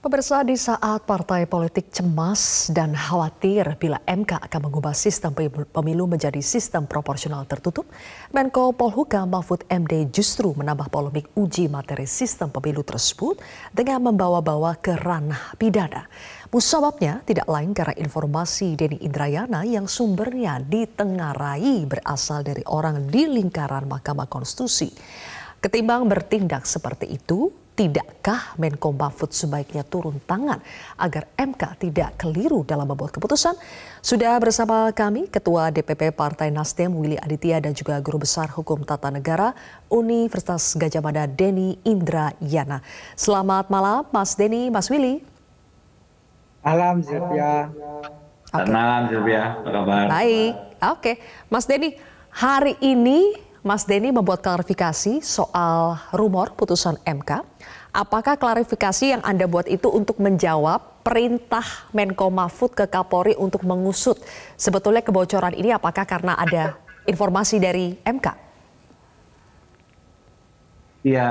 Pemirsa, di saat partai politik cemas dan khawatir bila MK akan mengubah sistem pemilu menjadi sistem proporsional tertutup, Menko Polhukam Mahfud MD justru menambah polemik uji materi sistem pemilu tersebut dengan membawa-bawa ke ranah pidana. Musababnya tidak lain karena informasi Denny Indrayana yang sumbernya ditengarai berasal dari orang di lingkaran Mahkamah Konstitusi. Ketimbang bertindak seperti itu, tidakkah Menko Mahfud sebaiknya turun tangan agar MK tidak keliru dalam membuat keputusan? Sudah bersama kami Ketua DPP Partai Nasdem Willy Aditya dan juga Guru Besar Hukum Tata Negara Universitas Gadjah Mada Denny Indrayana. Selamat malam Mas Denny, Mas Willy. Malam Sylvia. Selamat malam Sylvia, apa kabar? Baik, oke. Mas Denny, hari ini Mas Denny membuat klarifikasi soal rumor putusan MK. Apakah klarifikasi yang Anda buat itu untuk menjawab perintah Menko Mahfud ke Kapolri untuk mengusut sebetulnya kebocoran ini, apakah karena ada informasi dari MK? Ya,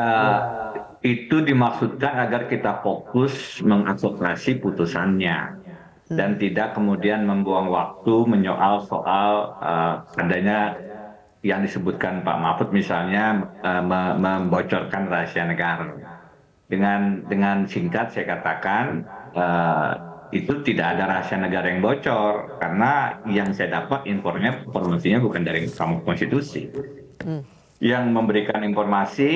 itu dimaksudkan agar kita fokus mengadvokasi putusannya dan tidak kemudian membuang waktu menyoal soal adanya yang disebutkan Pak Mahfud misalnya membocorkan rahasia negara. Dengan singkat saya katakan itu tidak ada rahasia negara yang bocor karena yang saya dapat informasinya bukan dari Mahkamah Konstitusi. Yang memberikan informasi,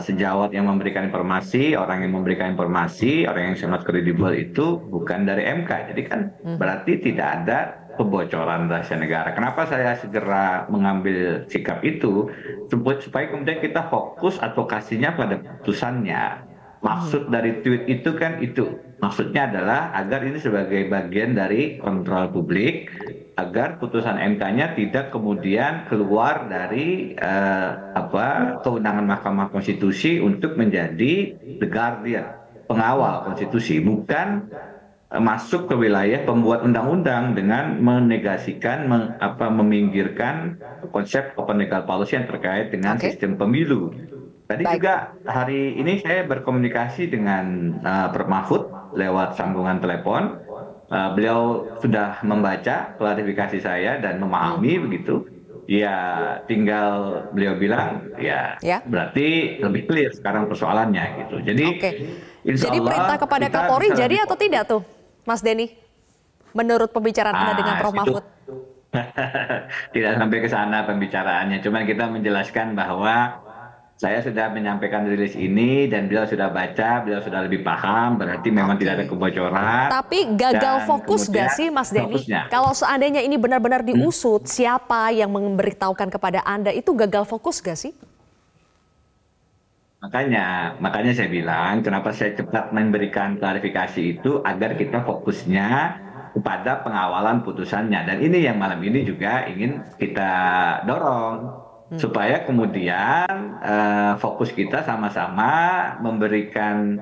sejawat yang memberikan informasi, orang yang memberikan informasi, orang yang sangat kredibel itu bukan dari MK. Jadi kan berarti tidak ada kebocoran rahasia negara. Kenapa saya segera mengambil sikap itu? Supaya kemudian kita fokus advokasinya pada putusannya. Maksud dari tweet itu kan itu. Maksudnya adalah agar ini sebagai bagian dari kontrol publik, agar putusan MK-nya tidak kemudian keluar dari kewenangan Mahkamah Konstitusi untuk menjadi the guardian, pengawal konstitusi, bukan masuk ke wilayah pembuat undang-undang dengan menegasikan, meminggirkan konsep open legal policy yang terkait dengan sistem pemilu. Tadi juga hari ini saya berkomunikasi dengan Prof. Mahfud lewat sambungan telepon. Beliau sudah membaca klarifikasi saya dan memahami begitu. Ya tinggal beliau bilang ya berarti lebih clear sekarang persoalannya gitu. Jadi insya Allah, perintah kepada Kapolri jadi atau tidak tuh Mas Denny? Menurut pembicaraan Anda dengan Prof. Mahfud? Tidak sampai ke sana pembicaraannya. Cuman kita menjelaskan bahwa saya sudah menyampaikan rilis ini dan beliau sudah baca, beliau sudah lebih paham, berarti memang tidak ada kebocoran. Tapi gagal fokus gak sih Mas Denny? Kalau seandainya ini benar-benar diusut, siapa yang memberitahukan kepada Anda itu gagal fokus gak sih? Makanya saya bilang kenapa saya cepat memberikan klarifikasi itu agar kita fokusnya kepada pengawalan putusannya. Dan ini yang malam ini juga ingin kita dorong. Supaya kemudian fokus kita sama-sama memberikan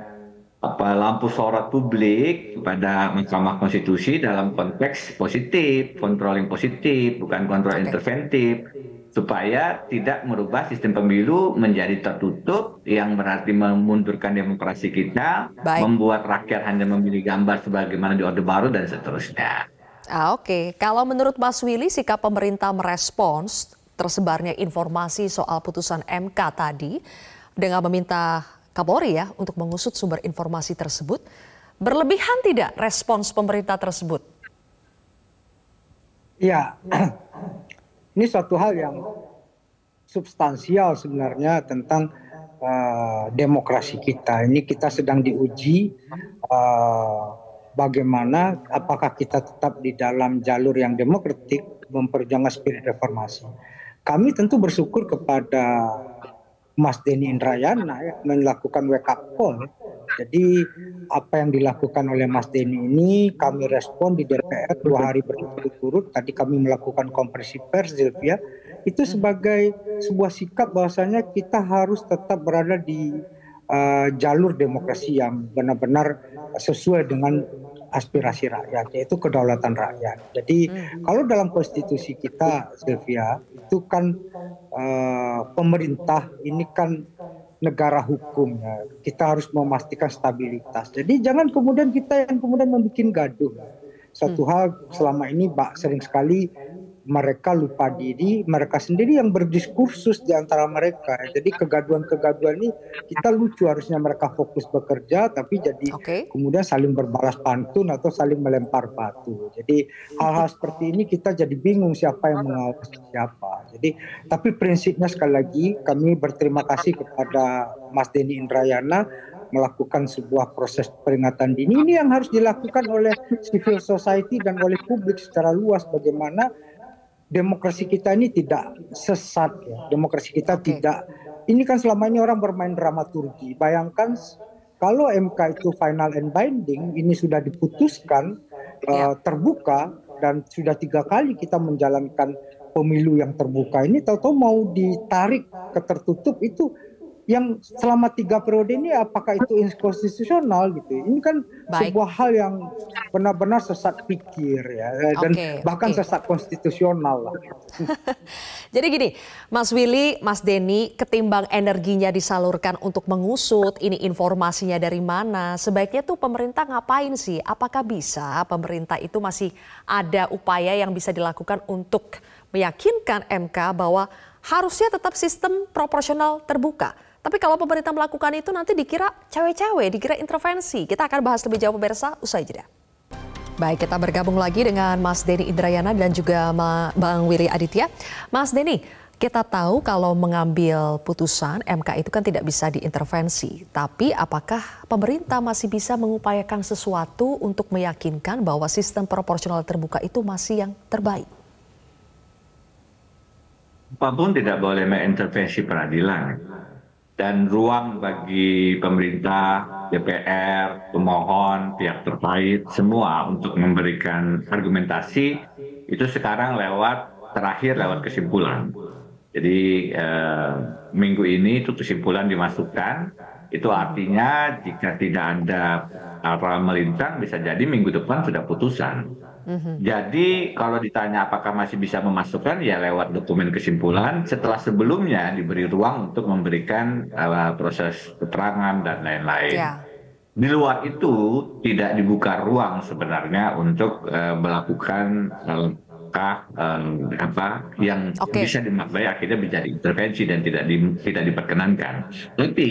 lampu sorot publik kepada Mahkamah Konstitusi dalam konteks positif, controlling positif, bukan kontrol interventif, supaya tidak merubah sistem pemilu menjadi tertutup yang berarti memundurkan demokrasi kita, membuat rakyat hanya memilih gambar sebagaimana di Orde Baru dan seterusnya. Kalau menurut Mas Willy, sikap pemerintah merespons tersebarnya informasi soal putusan MK tadi dengan meminta Kapolri untuk mengusut sumber informasi tersebut, berlebihan tidak respons pemerintah tersebut? Ya, ini suatu hal yang substansial sebenarnya tentang demokrasi kita. Ini kita sedang diuji bagaimana apakah kita tetap di dalam jalur yang demokratik memperjuangkan spirit reformasi. Kami tentu bersyukur kepada Mas Denny Indrayana melakukan wake up call. Jadi apa yang dilakukan oleh Mas Denny ini kami respon di DPR 2 hari berturut-turut. Tadi kami melakukan konferensi pers, Sylvia. Itu sebagai sebuah sikap bahwasanya kita harus tetap berada di jalur demokrasi yang benar-benar sesuai dengan aspirasi rakyat, yaitu kedaulatan rakyat. Jadi kalau dalam konstitusi kita, Sylvia, itu kan pemerintah ini kan negara hukum ya. Kita harus memastikan stabilitas. Jadi jangan kemudian kita yang kemudian membuat gaduh. Satu hal selama ini sering sekali mereka lupa diri, mereka sendiri yang berdiskursus di antara mereka. Jadi kegaduhan-kegaduhan ini kita lucu, harusnya mereka fokus bekerja tapi jadi kemudian saling berbalas pantun atau saling melempar batu. Jadi hal-hal seperti ini kita jadi bingung siapa yang mengawasi siapa. Jadi tapi prinsipnya sekali lagi kami berterima kasih kepada Mas Denny Indrayana melakukan sebuah proses peringatan dini ini yang harus dilakukan oleh civil society dan oleh publik secara luas, bagaimana demokrasi kita ini tidak sesat ya. Demokrasi kita tidak, ini kan selama ini orang bermain dramaturgi. Bayangkan kalau MK itu final and binding, ini sudah diputuskan terbuka dan sudah 3 kali kita menjalankan pemilu yang terbuka ini, tahu-tahu mau ditarik ke tertutup itu yang selama 3 periode ini, apakah itu inkonstitusional gitu? Ini kan sebuah hal yang benar-benar sesat pikir ya, dan bahkan sesat konstitusional lah. Jadi gini, Mas Willy, Mas Denny, ketimbang energinya disalurkan untuk mengusut ini informasinya dari mana, sebaiknya tuh pemerintah ngapain sih? Apakah bisa pemerintah itu masih ada upaya yang bisa dilakukan untuk meyakinkan MK bahwa harusnya tetap sistem proporsional terbuka? Tapi kalau pemerintah melakukan itu nanti dikira cawe-cawe, dikira intervensi. Kita akan bahas lebih jauh pemirsa, usai jeda. Baik, kita bergabung lagi dengan Mas Denny Indrayana dan juga Bang Willy Aditya. Mas Denny, kita tahu kalau mengambil putusan MK itu kan tidak bisa diintervensi. Tapi apakah pemerintah masih bisa mengupayakan sesuatu untuk meyakinkan bahwa sistem proporsional terbuka itu masih yang terbaik? Apapun tidak boleh mengintervensi peradilan. Dan ruang bagi pemerintah, DPR, pemohon, pihak terkait, semua untuk memberikan argumentasi itu sekarang terakhir lewat kesimpulan. Jadi minggu ini itu kesimpulan dimasukkan, itu artinya jika tidak ada hal melintang bisa jadi minggu depan sudah putusan. Jadi kalau ditanya apakah masih bisa memasukkan, ya lewat dokumen kesimpulan setelah sebelumnya diberi ruang untuk memberikan proses keterangan dan lain-lain. Di luar itu tidak dibuka ruang sebenarnya untuk melakukan langkah yang bisa dimaknai akhirnya menjadi intervensi dan tidak diperkenankan. Tapi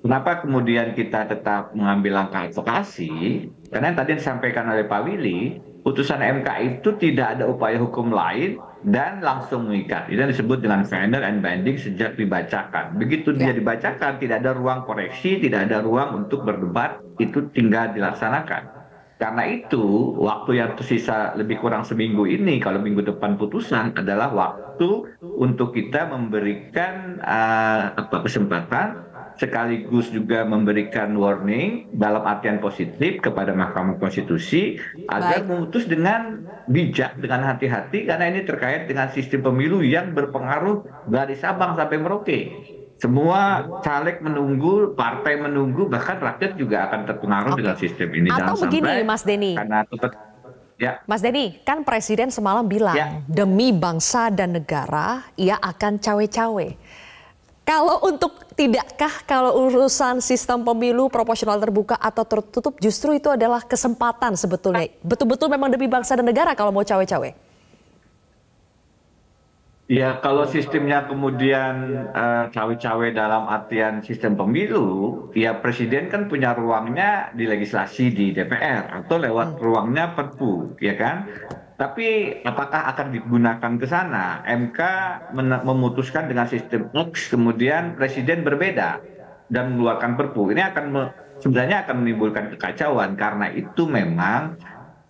kenapa kemudian kita tetap mengambil langkah advokasi? Karena yang tadi disampaikan oleh Pak Willy, putusan MK itu tidak ada upaya hukum lain dan langsung mengikat. Itu disebut dengan final and binding sejak dibacakan. Begitu dia dibacakan, tidak ada ruang koreksi, tidak ada ruang untuk berdebat, itu tinggal dilaksanakan. Karena itu, waktu yang tersisa lebih kurang seminggu ini, kalau minggu depan putusan, adalah waktu untuk kita memberikan kesempatan sekaligus juga memberikan warning dalam artian positif kepada Mahkamah Konstitusi agar memutus dengan bijak, dengan hati-hati, karena ini terkait dengan sistem pemilu yang berpengaruh dari Sabang sampai Merauke. Semua caleg menunggu, partai menunggu, bahkan rakyat juga akan terpengaruh dengan sistem ini. Atau begini, Mas Denny. Mas Denny, kan Presiden semalam bilang demi bangsa dan negara ia akan cawe-cawe. Kalau kalau urusan sistem pemilu proporsional terbuka atau tertutup, justru itu adalah kesempatan sebetulnya. Betul-betul memang demi bangsa dan negara kalau mau cawe-cawe. Ya, kalau sistemnya kemudian cawe-cawe dalam artian sistem pemilu, ya Presiden kan punya ruangnya di legislasi di DPR atau lewat ruangnya Perpu, ya kan? Tapi apakah akan digunakan ke sana? MK memutuskan dengan sistem X, kemudian Presiden berbeda dan mengeluarkan Perpu. Ini sebenarnya akan menimbulkan kekacauan, karena itu memang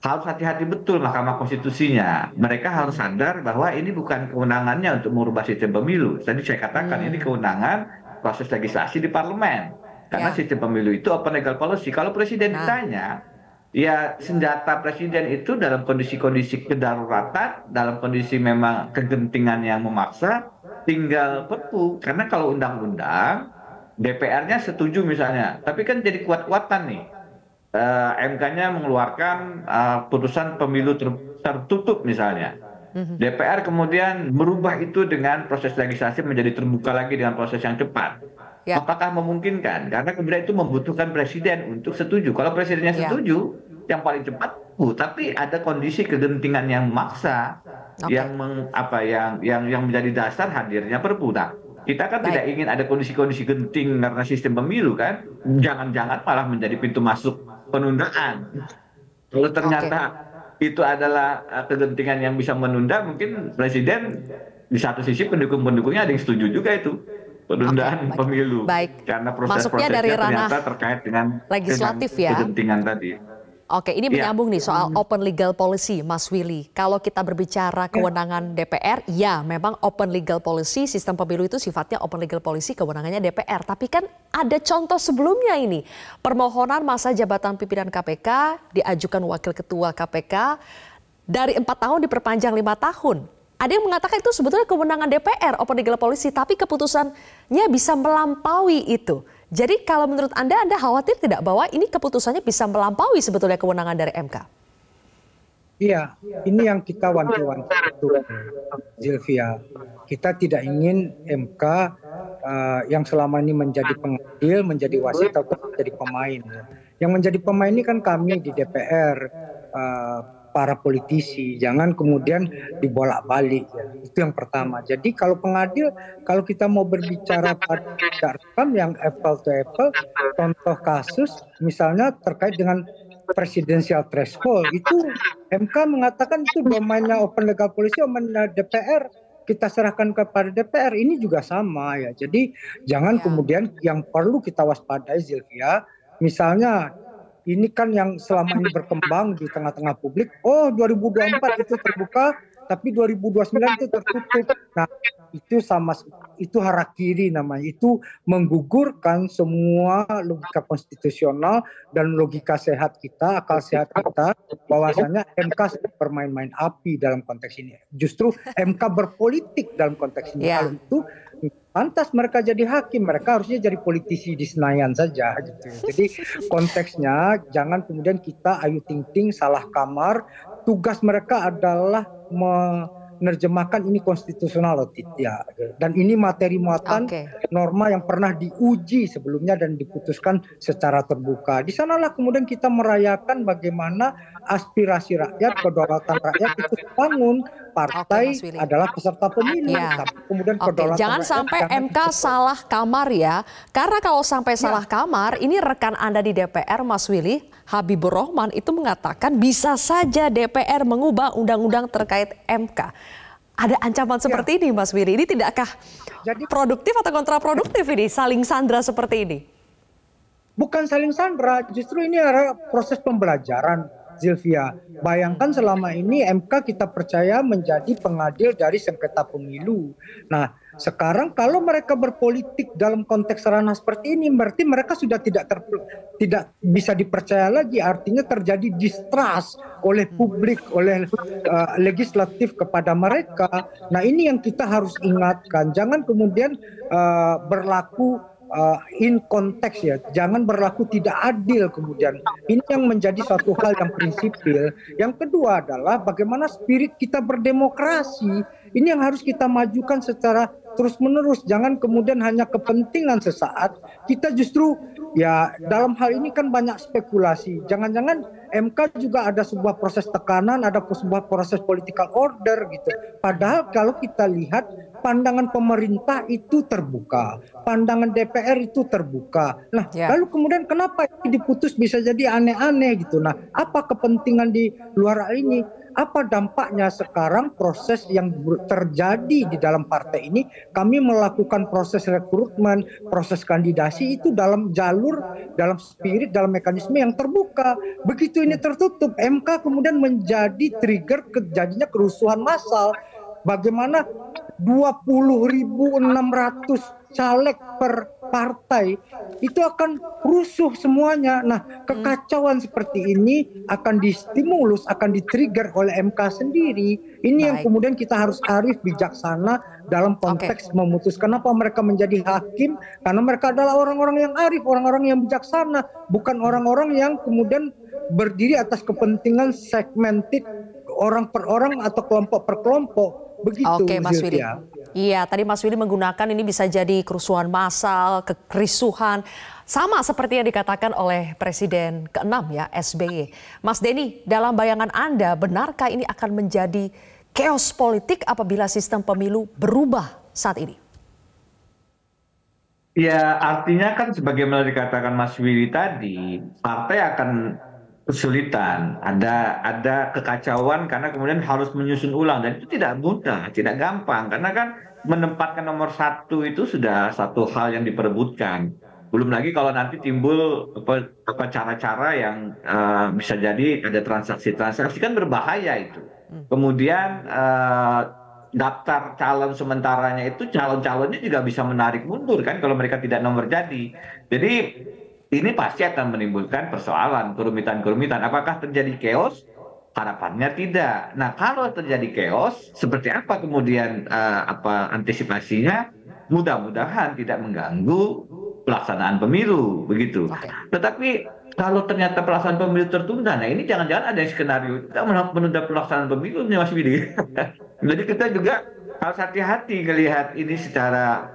harus hati-hati betul Mahkamah Konstitusinya. Mereka harus sadar bahwa ini bukan kewenangannya untuk merubah sistem pemilu. Tadi saya katakan ini kewenangan proses legislasi di parlemen. Karena sistem pemilu itu open legal policy. Kalau Presiden ditanya, ya senjata Presiden itu dalam kondisi-kondisi kedaruratan, dalam kondisi memang kegentingan yang memaksa, tinggal Perpu. Karena kalau undang-undang, DPR-nya setuju misalnya, tapi kan jadi kuat-kuatan nih. MK-nya mengeluarkan putusan pemilu tertutup misalnya. DPR kemudian merubah itu dengan proses legislasi menjadi terbuka lagi dengan proses yang cepat. Ya. apakah memungkinkan? Karena kemudian itu membutuhkan presiden untuk setuju. Kalau presidennya Ya. setuju, yang paling cepat, tapi ada kondisi kegentingan yang memaksa, Oke. yang menjadi dasar hadirnya Perpu. Nah, kita kan tidak Baik. ingin ada kondisi-kondisi genting karena sistem pemilu kan, jangan-jangan malah menjadi pintu masuk penundaan. Kalau ternyata itu adalah kegentingan yang bisa menunda, mungkin presiden di satu sisi pendukung-pendukungnya ada yang setuju juga itu penundaan pemilu. Baik. Karena Masuknya dari proses-prosesnya ranah ternyata terkait dengan legislatif ya. kegentingan tadi. Oke, ini menyambung nih soal open legal policy, Mas Willy. Kalau kita berbicara kewenangan DPR, ya memang open legal policy, sistem pemilu itu sifatnya open legal policy, kewenangannya DPR. Tapi kan ada contoh sebelumnya ini. Permohonan masa jabatan pimpinan KPK diajukan Wakil Ketua KPK dari 4 tahun diperpanjang 5 tahun. Ada yang mengatakan itu sebetulnya kewenangan DPR, open legal policy, tapi keputusannya bisa melampaui itu. Jadi kalau menurut Anda khawatir tidak bahwa ini keputusannya bisa melampaui sebetulnya kewenangan dari MK? Iya, ini yang kita wanti-wanti betul, Zilvia. Kita tidak ingin MK yang selama ini menjadi pengadil, menjadi wasit atau menjadi pemain. Yang menjadi pemain ini kan kami di DPR, para politisi, jangan kemudian dibolak-balik ya. Itu yang pertama. Jadi kalau pengadil, kalau kita mau berbicara pada rekam yang apple to apple, contoh kasus misalnya terkait dengan presidensial threshold, itu MK mengatakan itu domainnya open legal policy, domainnya DPR, kita serahkan kepada DPR. Ini juga sama ya. Jadi jangan kemudian yang perlu kita waspadai, Zilvia, misalnya ini kan yang selama ini berkembang di tengah-tengah publik, 2024 itu terbuka, tapi 2029 itu tertutup. Nah, itu harakiri namanya. Itu menggugurkan semua logika konstitusional dan logika sehat kita, akal sehat kita, bahwasanya MK bermain-main api dalam konteks ini. Justru MK berpolitik dalam konteks ini. Kalau itu pantas mereka jadi hakim, mereka harusnya jadi politisi di Senayan saja gitu. Jadi konteksnya jangan kemudian kita ayu ting ting salah kamar. Tugas mereka adalah menerjemahkan ini konstitusional atau tidak. Dan ini materi muatan norma yang pernah diuji sebelumnya dan diputuskan secara terbuka. Di sanalah kemudian kita merayakan bagaimana aspirasi rakyat, kedaulatan rakyat itu dibangun. Partai adalah peserta pemilu. Kemudian jangan sampai MK salah kamar ya. Karena kalau sampai salah kamar, ini rekan Anda di DPR, Mas Willy, Habibur Rahman itu mengatakan bisa saja DPR mengubah undang-undang terkait MK. Ada ancaman seperti ini, Mas Willy. Ini tidakkah produktif atau kontraproduktif ini, saling sandra seperti ini? Bukan saling sandra, justru ini adalah proses pembelajaran, Zilvia. Bayangkan selama ini MK kita percaya menjadi pengadil dari sengketa pemilu. Nah, sekarang kalau mereka berpolitik dalam konteks ranah seperti ini, berarti mereka sudah tidak bisa dipercaya lagi. Artinya terjadi distrust oleh publik, oleh legislatif kepada mereka. Nah, ini yang kita harus ingatkan. Jangan kemudian berlaku in konteks ya, jangan berlaku tidak adil kemudian. Ini yang menjadi suatu hal yang prinsipil. Yang kedua adalah bagaimana spirit kita berdemokrasi. Ini yang harus kita majukan secara terus-menerus. Jangan kemudian hanya kepentingan sesaat. Kita justru ya dalam hal ini kan banyak spekulasi. Jangan-jangan MK juga ada sebuah proses tekanan, ada sebuah proses political order gitu. Padahal kalau kita lihat pandangan pemerintah itu terbuka, pandangan DPR itu terbuka. Nah, lalu kemudian kenapa ini diputus bisa jadi aneh-aneh gitu. Nah, apa kepentingan di luar ini? Apa dampaknya sekarang proses yang terjadi di dalam partai ini? Kami melakukan proses rekrutmen, proses kandidasi itu dalam jalur, dalam spirit, dalam mekanisme yang terbuka. Begitu ini tertutup, MK kemudian menjadi trigger terjadinya kerusuhan massal. Bagaimana 20.600 caleg per partai itu akan rusuh semuanya. Nah, kekacauan seperti ini akan distimulus, akan di-trigger oleh MK sendiri. Ini yang kemudian kita harus arif, bijaksana dalam konteks memutuskan apa mereka menjadi hakim, karena mereka adalah orang-orang yang arif, orang-orang yang bijaksana, bukan orang-orang yang kemudian berdiri atas kepentingan segmented orang per orang atau kelompok per kelompok. Begitu, Mas Willy. Iya, tadi Mas Willy menggunakan ini bisa jadi kerusuhan massal, kerusuhan, sama seperti yang dikatakan oleh Presiden ke-6 ya, SBY. Mas Denny, dalam bayangan Anda, benarkah ini akan menjadi chaos politik apabila sistem pemilu berubah saat ini? Ya, artinya kan sebagaimana dikatakan Mas Willy tadi, partai akan kesulitan, ada kekacauan karena kemudian harus menyusun ulang dan itu tidak mudah, tidak gampang karena kan menempatkan nomor satu itu sudah satu hal yang diperebutkan. Belum lagi kalau nanti timbul apa cara-cara yang bisa jadi ada transaksi-transaksi kan berbahaya itu. Kemudian daftar calon sementaranya itu calon-calonnya juga bisa menarik mundur kan kalau mereka tidak nomor jadi. Jadi ini pasti akan menimbulkan persoalan, kerumitan-kerumitan. Apakah terjadi chaos? Harapannya tidak. Nah, kalau terjadi chaos, seperti apa kemudian antisipasinya? Mudah-mudahan tidak mengganggu pelaksanaan pemilu, begitu. Tetapi kalau ternyata pelaksanaan pemilu tertunda, nah ini jangan-jangan ada skenario kita menunda pelaksanaan pemilu nih Mas Bidi. Jadi kita juga harus hati-hati melihat ini secara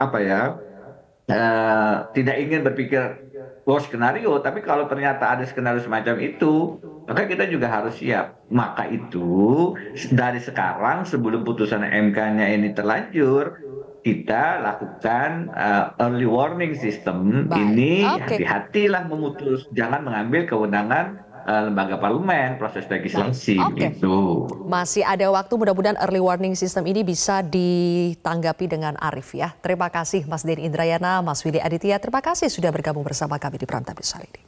tidak ingin berpikir worst skenario, tapi kalau ternyata ada skenario semacam itu, maka kita juga harus siap. Maka itu dari sekarang sebelum putusan MK-nya ini terlanjur, kita lakukan early warning system. Ini hati-hatilah memutus, jangan mengambil kewenangan lembaga parlemen, proses legislasi itu. Masih ada waktu, mudah-mudahan early warning system ini bisa ditanggapi dengan arif ya. Terima kasih Mas Denny Indrayana, Mas Willy Aditya, terima kasih sudah bergabung bersama kami di Prime Time News hari ini.